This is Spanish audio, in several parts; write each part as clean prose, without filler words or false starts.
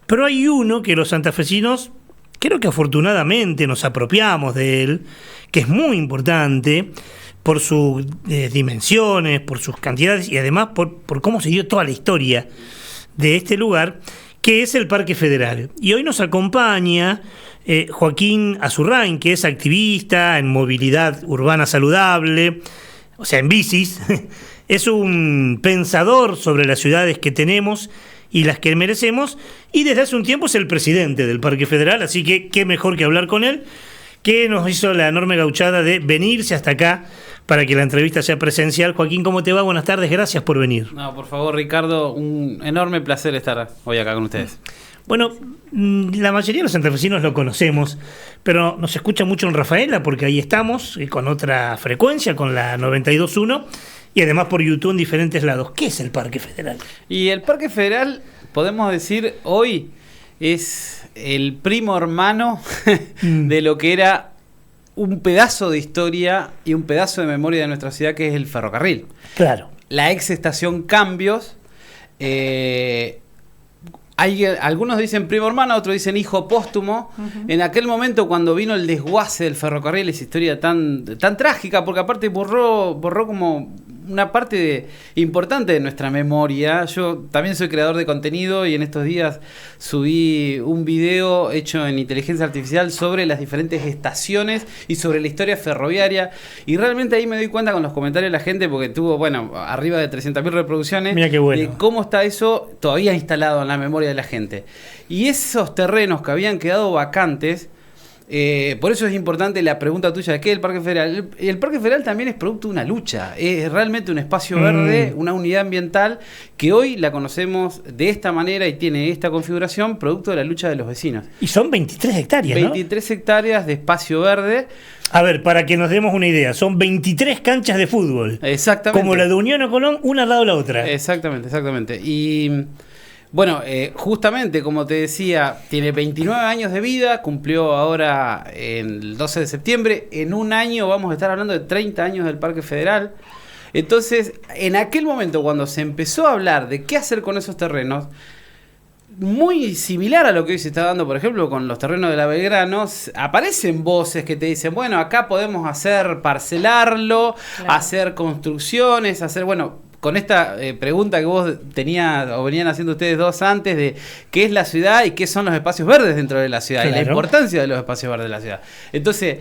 Pero hay uno que los santafesinos, creo que afortunadamente nos apropiamos de él, que es muy importante por sus dimensiones, por sus cantidades y además por cómo se dio toda la historia de este lugar, que es el Parque Federal. Y hoy nos acompaña Joaquín Azurrain, que es activista en movilidad urbana saludable, o sea, en bicis. Es un pensador sobre las ciudades que tenemos y las que merecemos, y desde hace un tiempo es el presidente del Parque Federal, así que qué mejor que hablar con él, que nos hizo la enorme gauchada de venirse hasta acá para que la entrevista sea presencial. Joaquín, ¿cómo te va? Buenas tardes, gracias por venir. No, por favor, Ricardo, un enorme placer estar hoy acá con ustedes. Bueno, la mayoría de los santafesinos lo conocemos, pero nos escucha mucho en Rafaela, porque ahí estamos, con otra frecuencia, con la 92.1, y además por YouTube en diferentes lados. ¿Qué es el Parque Federal? Y el Parque Federal, podemos decir, hoy es el primo hermano de lo que era un pedazo de historia y un pedazo de memoria de nuestra ciudad, que es el ferrocarril. Claro. La ex estación Cambios. Algunos dicen primo hermano, otros dicen hijo póstumo. En aquel momento, cuando vino el desguace del ferrocarril, esa historia tan trágica, porque aparte borró como una parte importante de nuestra memoria. Yo también soy creador de contenido y en estos días subí un video hecho en inteligencia artificial sobre las diferentes estaciones y sobre la historia ferroviaria, y realmente ahí me doy cuenta con los comentarios de la gente, porque tuvo, arriba de 300.000 reproducciones. Mira qué bueno. De cómo está eso todavía instalado en la memoria de la gente. Y esos terrenos que habían quedado vacantes, por eso es importante la pregunta tuya, ¿qué es el Parque Federal? El Parque Federal también es producto de una lucha, es realmente un espacio verde, una unidad ambiental que hoy la conocemos de esta manera y tiene esta configuración, producto de la lucha de los vecinos. Y son 23 hectáreas, 23 hectáreas de espacio verde. A ver, para que nos demos una idea, son 23 canchas de fútbol. Exactamente. Como la de Unión o Colón, una al lado de la otra. Exactamente. Y bueno, justamente, como te decía, tiene 29 años de vida, cumplió ahora el 12 de septiembre. En un año vamos a estar hablando de 30 años del Parque Federal. Entonces, en aquel momento, cuando se empezó a hablar de qué hacer con esos terrenos, muy similar a lo que hoy se está dando, por ejemplo, con los terrenos de la Belgrano, aparecen voces que te dicen, bueno, acá podemos parcelarlo, claro, hacer construcciones, con esta pregunta que vos tenías o venían haciendo ustedes dos antes, de qué es la ciudad y qué son los espacios verdes dentro de la ciudad, claro, y la importancia de los espacios verdes de la ciudad. Entonces,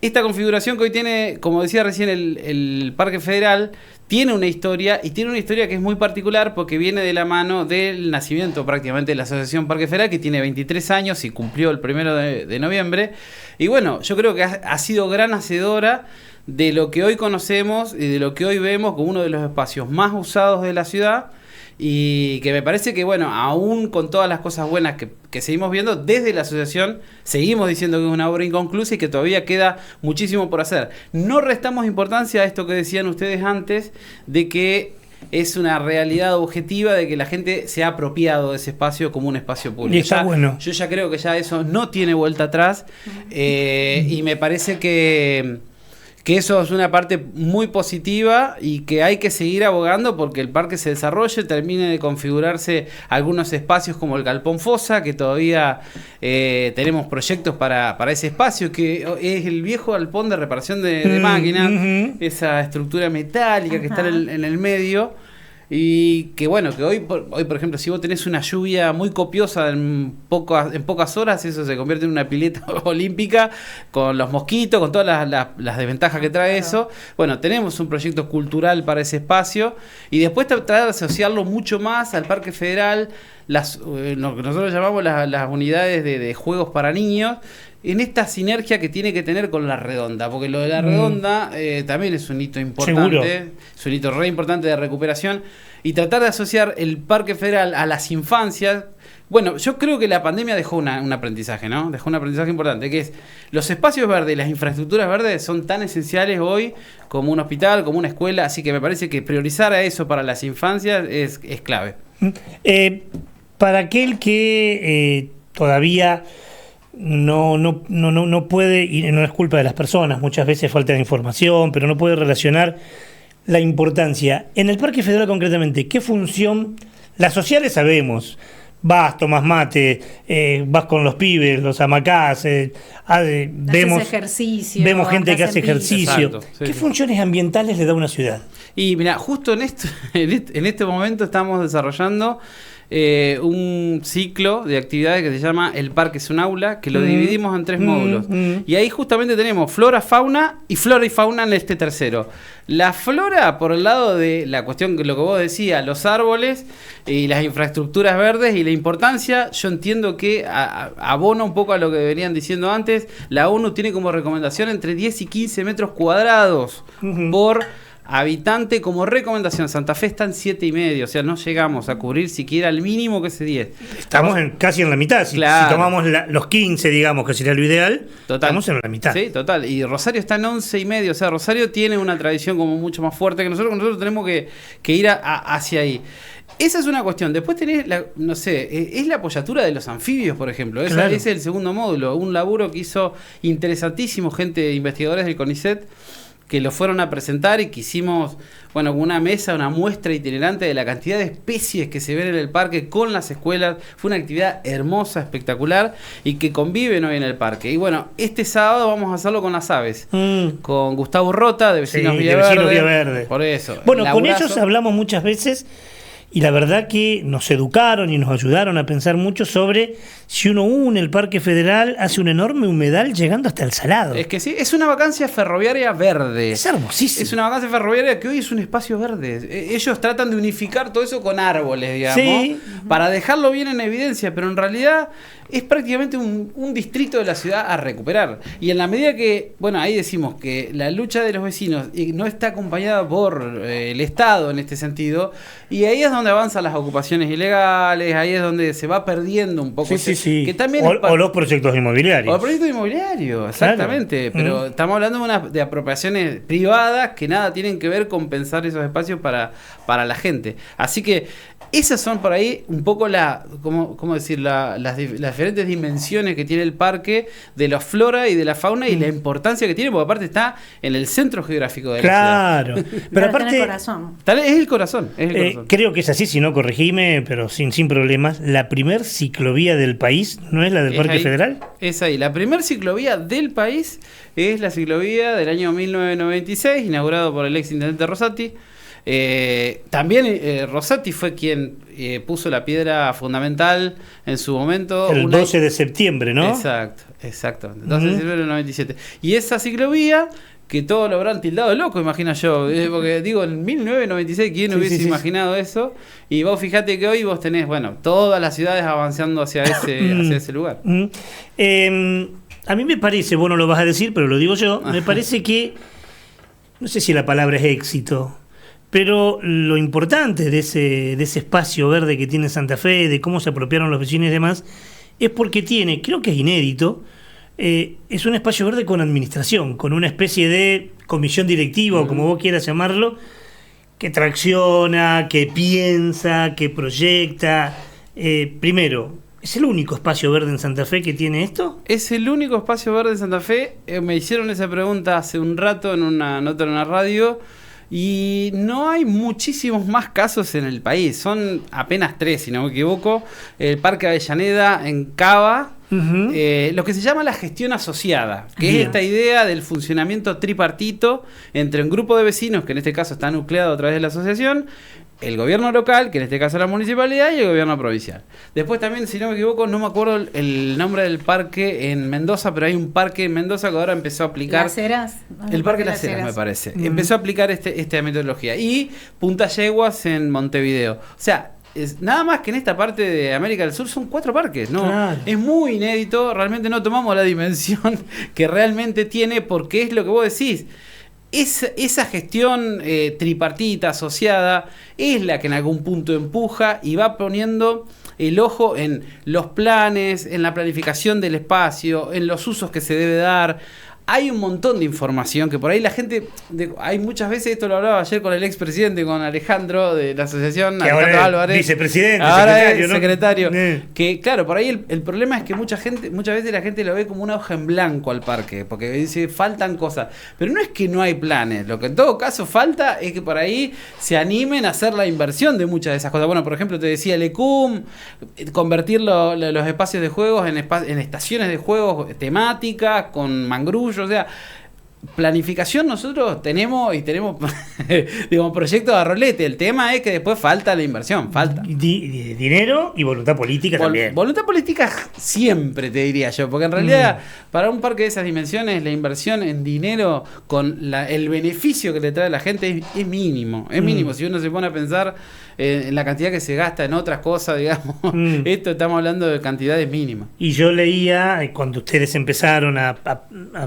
esta configuración que hoy tiene, como decía recién, el Parque Federal, tiene una historia, y tiene una historia que es muy particular porque viene de la mano del nacimiento prácticamente de la Asociación Parque Federal, que tiene 23 años y cumplió el 1 de noviembre. Y bueno, yo creo que ha sido gran hacedora de lo que hoy conocemos y de lo que hoy vemos como uno de los espacios más usados de la ciudad, y que me parece que, aún con todas las cosas buenas que seguimos viendo, desde la asociación seguimos diciendo que es una obra inconclusa y que todavía queda muchísimo por hacer. No restamos importancia a esto que decían ustedes antes, de que es una realidad objetiva de que la gente se ha apropiado de ese espacio como un espacio público. Y está bueno. Yo ya creo que ya eso no tiene vuelta atrás, y me parece que eso es una parte muy positiva y que hay que seguir abogando porque el parque se desarrolle, termine de configurarse algunos espacios como el Galpón Fosa, que todavía tenemos proyectos para ese espacio, que es el viejo galpón de reparación de máquinas, esa estructura metálica que está en el medio. Y que que hoy por ejemplo, si vos tenés una lluvia muy copiosa en pocas horas, eso se convierte en una pileta olímpica, con los mosquitos, con todas las desventajas que trae, claro, eso. Tenemos un proyecto cultural para ese espacio, y después tratar de asociarlo mucho más al Parque Federal, lo que nosotros llamamos las unidades de juegos para niños, en esta sinergia que tiene que tener con la Redonda, porque lo de la Redonda también es un hito importante. ¿Seguro? Es un hito re importante de recuperación, y tratar de asociar el Parque Federal a las infancias. Yo creo que la pandemia dejó un aprendizaje, ¿no? Dejó un aprendizaje importante, que es los espacios verdes y las infraestructuras verdes son tan esenciales hoy como un hospital, como una escuela, así que me parece que priorizar a eso para las infancias es clave. Para aquel que todavía no puede, y no es culpa de las personas, muchas veces falta de información, pero no puede relacionar la importancia. En el Parque Federal concretamente, ¿qué función? Las sociales sabemos, vas, tomás mate, vas con los pibes, los hamacás, vemos ejercicio, vemos gente que hace ejercicio. Exacto, sí, ¿Qué sí. funciones ambientales le da una ciudad? Y mira, justo en este momento estamos desarrollando un ciclo de actividades que se llama El Parque es un aula, que lo dividimos en 3 módulos. Y ahí justamente tenemos flora, fauna y fauna en este tercero. La flora, por el lado de la cuestión, lo que vos decías, los árboles y las infraestructuras verdes y la importancia, yo entiendo que abona un poco a lo que venían diciendo antes. La ONU tiene como recomendación entre 10 y 15 metros cuadrados por habitante como recomendación. Santa Fe está en 7,5, o sea, no llegamos a cubrir siquiera el mínimo que es 10. Estamos casi en la mitad. Si tomamos los 15, digamos, que sería lo ideal, total. Estamos en la mitad. Sí, total. Y Rosario está en 11,5, o sea, Rosario tiene una tradición como mucho más fuerte que nosotros tenemos que ir hacia ahí. Esa es una cuestión. Después tenés, no sé, es la apoyatura de los anfibios, por ejemplo. Ese es el segundo módulo. Un laburo que hizo interesantísimo gente, investigadores del CONICET, que lo fueron a presentar y que hicimos, bueno, una mesa, una muestra itinerante de la cantidad de especies que se ven en el parque con las escuelas. Fue una actividad hermosa, espectacular y que conviven hoy en el parque. Y bueno, este sábado vamos a hacerlo con las aves, con Gustavo Rota, de Vecinos Villaverde. Por eso. Bueno, con ellos hablamos muchas veces. Y la verdad que nos educaron y nos ayudaron a pensar mucho sobre si uno une el Parque Federal, hace un enorme humedal llegando hasta el Salado. Es que sí, es una vacancia ferroviaria verde. Es hermosísimo. Es una vacancia ferroviaria que hoy es un espacio verde. Ellos tratan de unificar todo eso con árboles, digamos, sí, para dejarlo bien en evidencia, pero en realidad es prácticamente un distrito de la ciudad a recuperar. Y en la medida que, bueno, ahí decimos que la lucha de los vecinos no está acompañada por el Estado en este sentido, y ahí es donde avanzan las ocupaciones ilegales, ahí es donde se va perdiendo un poco. Sí. Que también o los proyectos inmobiliarios. O los proyectos inmobiliarios, exactamente. Claro. Pero estamos hablando de apropiaciones privadas que nada tienen que ver con pensar esos espacios para la gente. Así que esas son por ahí un poco ¿cómo decir? Las diferentes dimensiones que tiene el parque de la flora y de la fauna y la importancia que tiene, porque aparte está en el centro geográfico de la ciudad. Pero aparte el corazón. Es el corazón. Creo que es así, si no corregime, pero sin problemas. La primer ciclovía del país no es la del Parque Federal. Es ahí. La primer ciclovía del país es la ciclovía del año 1996, inaugurado por el ex intendente Rosati. También Rosati fue quien puso la piedra fundamental en su momento. El 12 de septiembre, ¿no? Exacto. 12 de septiembre del 97. Y esa ciclovía, que todos lo habrán tildado de loco, imagino yo. Porque digo, en 1996, ¿quién hubiese imaginado eso? Y vos fijate que hoy vos tenés, bueno, todas las ciudades avanzando hacia ese lugar. A mí me parece, vos no lo vas a decir, pero lo digo yo, me parece que, no sé si la palabra es éxito, pero lo importante de ese espacio verde que tiene Santa Fe, de cómo se apropiaron los vecinos y demás, es porque tiene, creo que es inédito, es un espacio verde con administración, con una especie de comisión directiva, o como vos quieras llamarlo, que tracciona, que piensa, que proyecta. Primero, ¿es el único espacio verde en Santa Fe que tiene esto? Es el único espacio verde en Santa Fe. Me hicieron esa pregunta hace un rato en una nota en una radio. Y no hay muchísimos más casos en el país. Son apenas 3, si no me equivoco. El Parque Avellaneda en Cava. Lo que se llama la gestión asociada, que es esta idea del funcionamiento tripartito entre un grupo de vecinos, que en este caso está nucleado a través de la asociación, el gobierno local, que en este caso es la municipalidad, y el gobierno provincial. Después también, si no me equivoco, no me acuerdo el nombre del parque en Mendoza, pero hay un parque en Mendoza que ahora empezó a aplicar... Las Heras. El Parque Las Heras, me parece. Empezó a aplicar esta metodología. Y Punta Yeguas en Montevideo. O sea, nada más que en esta parte de América del Sur son 4 parques, ¿no? Claro. Es muy inédito, realmente no tomamos la dimensión que realmente tiene, porque es lo que vos decís. Esa gestión tripartita, asociada, es la que en algún punto empuja y va poniendo el ojo en los planes, en la planificación del espacio, en los usos que se debe dar. hay un montón de información que por ahí la gente, hay muchas veces, esto lo hablaba ayer con el expresidente, con Alejandro de la asociación, que Alejandro ahora Álvarez, vicepresidente, ahora secretario, es ¿no? secretario, que claro, por ahí el problema es que muchas veces la gente lo ve como una hoja en blanco al parque, porque dice faltan cosas, pero no es que no hay planes, lo que en todo caso falta es que por ahí se animen a hacer la inversión de muchas de esas cosas. Bueno, por ejemplo, te decía el ECUM, convertir los espacios de juegos en estaciones de juegos temáticas, con mangrullos, o sea, planificación nosotros tenemos digamos, proyectos de rolete. El tema es que después falta la inversión, falta. Dinero y voluntad política también. Voluntad política siempre, te diría yo, porque en realidad para un parque de esas dimensiones la inversión en dinero con el beneficio que le trae a la gente es mínimo. Es mínimo. Si uno se pone a pensar en la cantidad que se gasta en otras cosas, digamos, esto estamos hablando de cantidades mínimas. Y yo leía, cuando ustedes empezaron a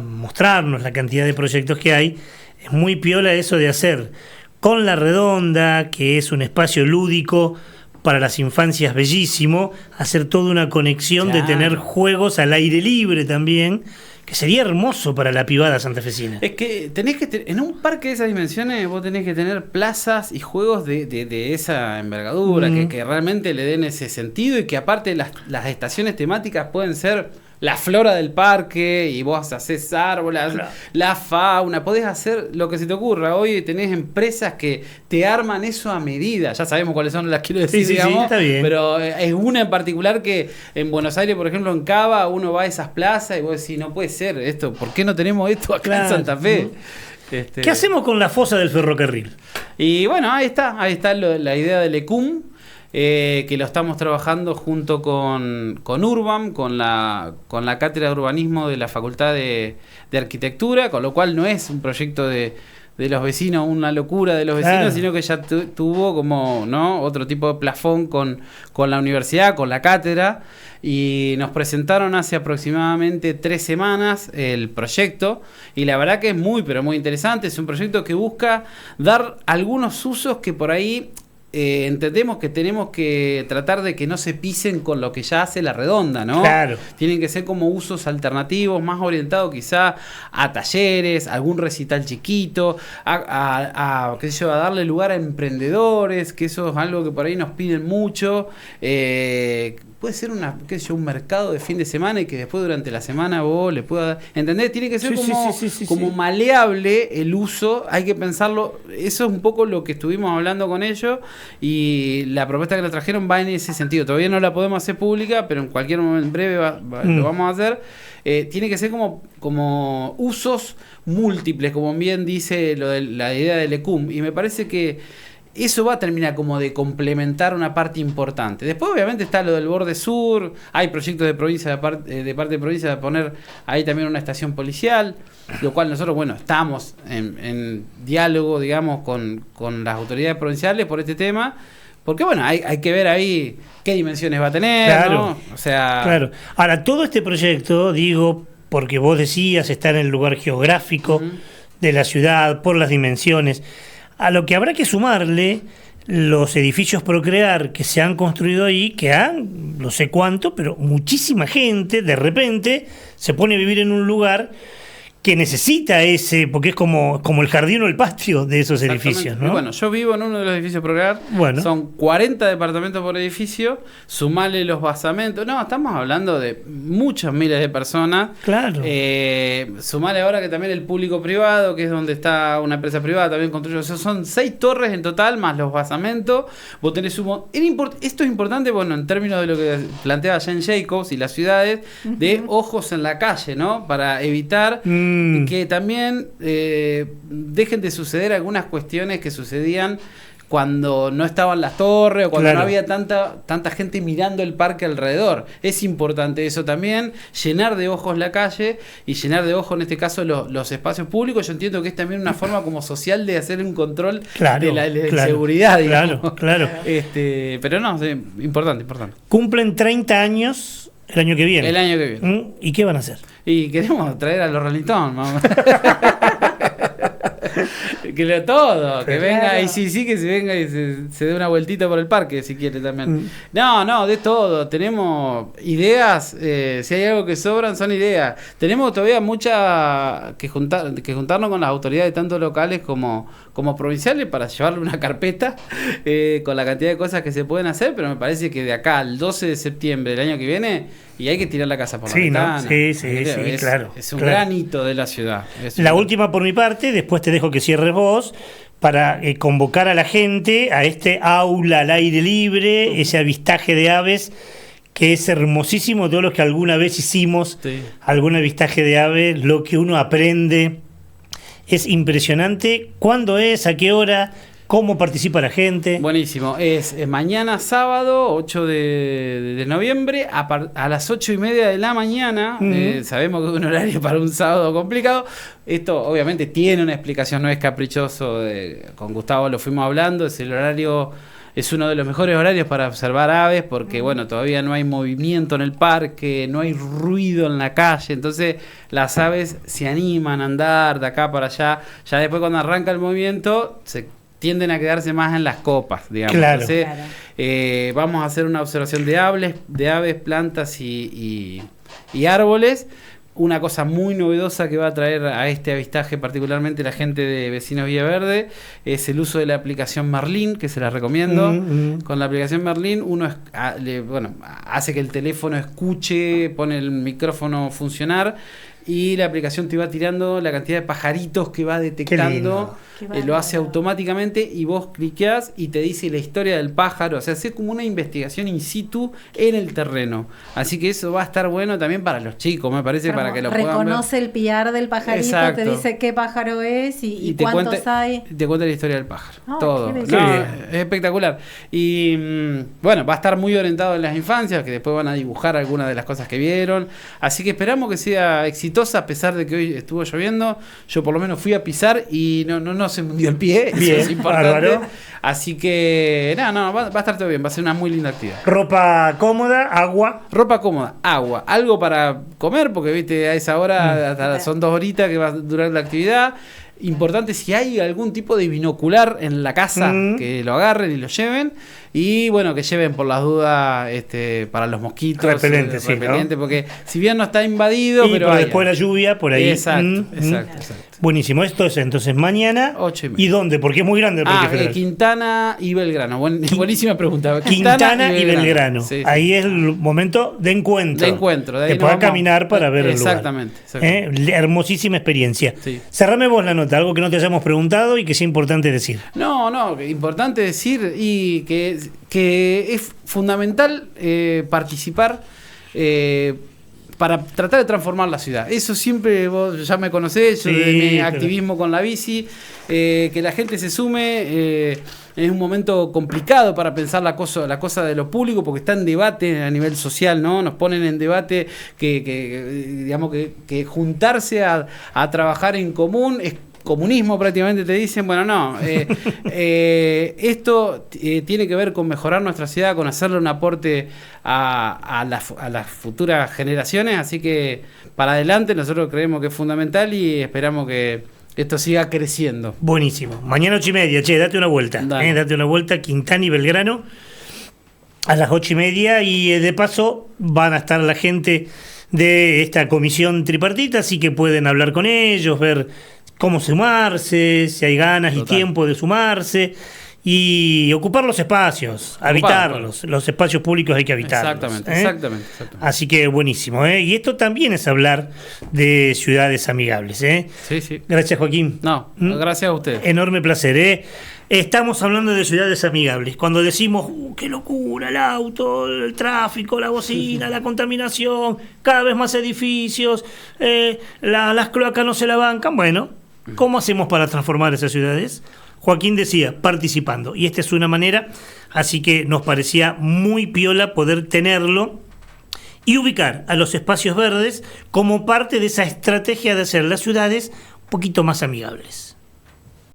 mostrarnos la cantidad de proyectos que hay, es muy piola eso de hacer con la redonda, que es un espacio lúdico para las infancias bellísimo, hacer toda una conexión de tener juegos al aire libre también, que sería hermoso para la pibada santafesina. Es que tenés que en un parque de esas dimensiones vos tenés que tener plazas y juegos de esa envergadura, que realmente le den ese sentido, y que aparte las estaciones temáticas pueden ser la flora del parque, y vos haces árboles, claro, la fauna, podés hacer lo que se te ocurra. Hoy tenés empresas que te arman eso a medida, ya sabemos cuáles son, las quiero decir, digamos, sí, está bien. Pero es una en particular que en Buenos Aires, por ejemplo, en Cava, uno va a esas plazas y vos decís, no puede ser esto, ¿por qué no tenemos esto acá en Santa Fe? ¿Qué hacemos con la fosa del ferrocarril? Y bueno, ahí está la idea del ECUM, que lo estamos trabajando junto con Urbam, con la Cátedra de Urbanismo de la Facultad de Arquitectura, con lo cual no es un proyecto de los vecinos, una locura de los vecinos, sino que ya tuvo como, ¿no?, otro tipo de plafón con la universidad, con la cátedra, y nos presentaron hace aproximadamente 3 semanas el proyecto, y la verdad que es muy, pero muy interesante. Es un proyecto que busca dar algunos usos que por ahí entendemos que tenemos que tratar de que no se pisen con lo que ya hace la redonda, ¿no? Claro. Tienen que ser como usos alternativos, más orientados quizá a talleres, algún recital chiquito, qué sé yo, a darle lugar a emprendedores, que eso es algo que por ahí nos piden mucho. Puede ser un mercado de fin de semana, y que después durante la semana vos le puedas... ¿Entendés? Tiene que ser como maleable el uso, hay que pensarlo. Eso es un poco lo que estuvimos hablando con ellos, y la propuesta que nos trajeron va en ese sentido. Todavía no la podemos hacer pública, pero en cualquier momento, en breve lo vamos a hacer. Tiene que ser como usos múltiples, como bien dice la idea del ECUM, y me parece que eso va a terminar como de complementar una parte importante. Después obviamente está lo del borde sur, hay proyectos de provincia, de parte de provincia, de poner ahí también una estación policial, lo cual nosotros, bueno, estamos en diálogo, digamos, con las autoridades provinciales por este tema, porque bueno, hay que ver ahí qué dimensiones va a tener, claro, ¿no? O sea... Claro. Ahora, todo este proyecto, digo, porque vos decías, está en el lugar geográfico de la ciudad, por las dimensiones, a lo que habrá que sumarle los edificios Procrear que se han construido ahí, que han, no sé cuánto, pero muchísima gente de repente se pone a vivir en un lugar que necesita ese, porque es como el jardín o el patio de esos edificios, ¿no? Bueno, yo vivo en uno de los edificios Procrear, son 40 departamentos por edificio, sumale los basamentos, no, estamos hablando de muchos miles de personas. Claro. Sumale ahora que también el público privado, que es donde está una empresa privada, también construye, o sea, son 6 torres en total, más los basamentos. Vos tenés esto es importante, bueno, en términos de lo que planteaba Jane Jacobs y las ciudades, de ojos en la calle, ¿no? Para evitar... que también dejen de suceder algunas cuestiones que sucedían cuando no estaban las torres, o cuando no había tanta gente mirando el parque alrededor. Es importante eso también, llenar de ojos la calle, y llenar de ojos en este caso los espacios públicos. Yo entiendo que es también una forma como social de hacer un control de la seguridad, digamos. Claro. Pero no, importante. Cumplen 30 años el año que viene. El año que viene. ¿Y qué van a hacer? Y queremos traer a los Rolling Stones, Que todo, que Claro. venga, y sí, que se venga y se dé una vueltita por el parque si quiere también. No, de todo. Tenemos ideas, si hay algo que sobran son ideas. Tenemos todavía mucha que juntarnos con las autoridades, tanto locales como provinciales, para llevarle una carpeta con la cantidad de cosas que se pueden hacer, pero me parece que de acá al 12 de septiembre del año que viene, y hay que tirar la casa por la ventana. Sí, claro. Es un claro. gran hito de la ciudad. La última por mi parte, después te dejo que cierres vos, para convocar a la gente a este aula al aire libre, ese avistaje de aves, que es hermosísimo. Todos los que alguna vez hicimos algún avistaje de aves, lo que uno aprende es impresionante. ¿Cuándo es? ¿A qué hora? ¿Cómo participa la gente? Buenísimo. Es mañana sábado, 8 de noviembre, a las 8:30 de la mañana. Sabemos que es un horario para un sábado complicado. Esto obviamente tiene una explicación, no es caprichoso. Con Gustavo lo fuimos hablando, es el horario... Es uno de los mejores horarios para observar aves porque, bueno, todavía no hay movimiento en el parque, no hay ruido en la calle, entonces las aves se animan a andar de acá para allá. Ya después, cuando arranca el movimiento, se tienden a quedarse más en las copas, digamos. Claro. Entonces, vamos a hacer una observación de aves, plantas y árboles. Una cosa muy novedosa que va a traer a este avistaje particularmente la gente de Vecinos Villaverde es el uso de la aplicación Merlín, que se la recomiendo. Con la aplicación Merlín uno hace que el teléfono escuche, pone el micrófono a funcionar y la aplicación te va tirando la cantidad de pajaritos que va detectando. Lo hace automáticamente y vos cliqueás y te dice la historia del pájaro. O sea, hace como una investigación in situ en el terreno. Así que eso va a estar bueno también para los chicos, me parece, para que lo puedan ver. Reconoce el piar del pajarito, Exacto. te dice qué pájaro es y te cuántos hay. Te cuenta la historia del pájaro. Oh, todo. qué No, bien. es espectacular. Y bueno, va a estar muy orientado en las infancias, que después van a dibujar algunas de las cosas que vieron. Así que esperamos que sea exitosa, a pesar de que hoy estuvo lloviendo. Yo por lo menos fui a pisar y no se me hundió el pie. Bien, eso es importante. bárbaro. Así que va a estar todo bien, va a ser una muy linda actividad. Ropa cómoda, agua. Ropa cómoda, agua, algo para comer, porque viste, a esa hora son 2 horitas que va a durar la actividad. Importante, si hay algún tipo de binocular en la casa, que lo agarren y lo lleven. Y bueno, que lleven por las dudas para los mosquitos. Repelente, sí, ¿no? Porque si bien no está invadido, pero después de la lluvia, por ahí. Exacto. Buenísimo. Esto es entonces mañana. 8:30. ¿Y dónde? Porque es muy grande el Parque Federal. Quintana y Belgrano. Buenísima pregunta. Quintana y Belgrano. Sí. Ahí es el momento de encuentro. De ahí te puedas caminar para ver el lugar. Exactamente. Hermosísima experiencia. Sí. Cerrame vos la nota, algo que no te hayamos preguntado y que sea importante decir. No, importante decir y que es fundamental participar para tratar de transformar la ciudad. Eso siempre, vos ya me conocés, yo de mi activismo con la bici, que la gente se sume. Es un momento complicado para pensar la cosa de lo público, porque está en debate a nivel social, ¿no? Nos ponen en debate que juntarse a trabajar en común es comunismo, prácticamente te dicen. Bueno, no, esto tiene que ver con mejorar nuestra ciudad, con hacerle un aporte a las futuras generaciones, así que para adelante nosotros creemos que es fundamental y esperamos que esto siga creciendo. Buenísimo. Mañana 8:30, date una vuelta. Date una vuelta, Quintana y Belgrano, a las 8:30, y de paso van a estar la gente de esta comisión tripartita, así que pueden hablar con ellos, ver cómo sumarse, si hay ganas y tiempo de sumarse, y ocupar los espacios, habitarlos. Los espacios públicos hay que habitarlos. Exactamente. Así que buenísimo. Y esto también es hablar de ciudades amigables. Sí. Gracias, Joaquín. Gracias a usted. Enorme placer. Estamos hablando de ciudades amigables. Cuando decimos, qué locura, el auto, el tráfico, la bocina, la contaminación, cada vez más edificios, las cloacas no se la bancan. Bueno, ¿cómo hacemos para transformar esas ciudades? Joaquín decía, participando. Y esta es una manera, así que nos parecía muy piola poder tenerlo y ubicar a los espacios verdes como parte de esa estrategia de hacer las ciudades un poquito más amigables.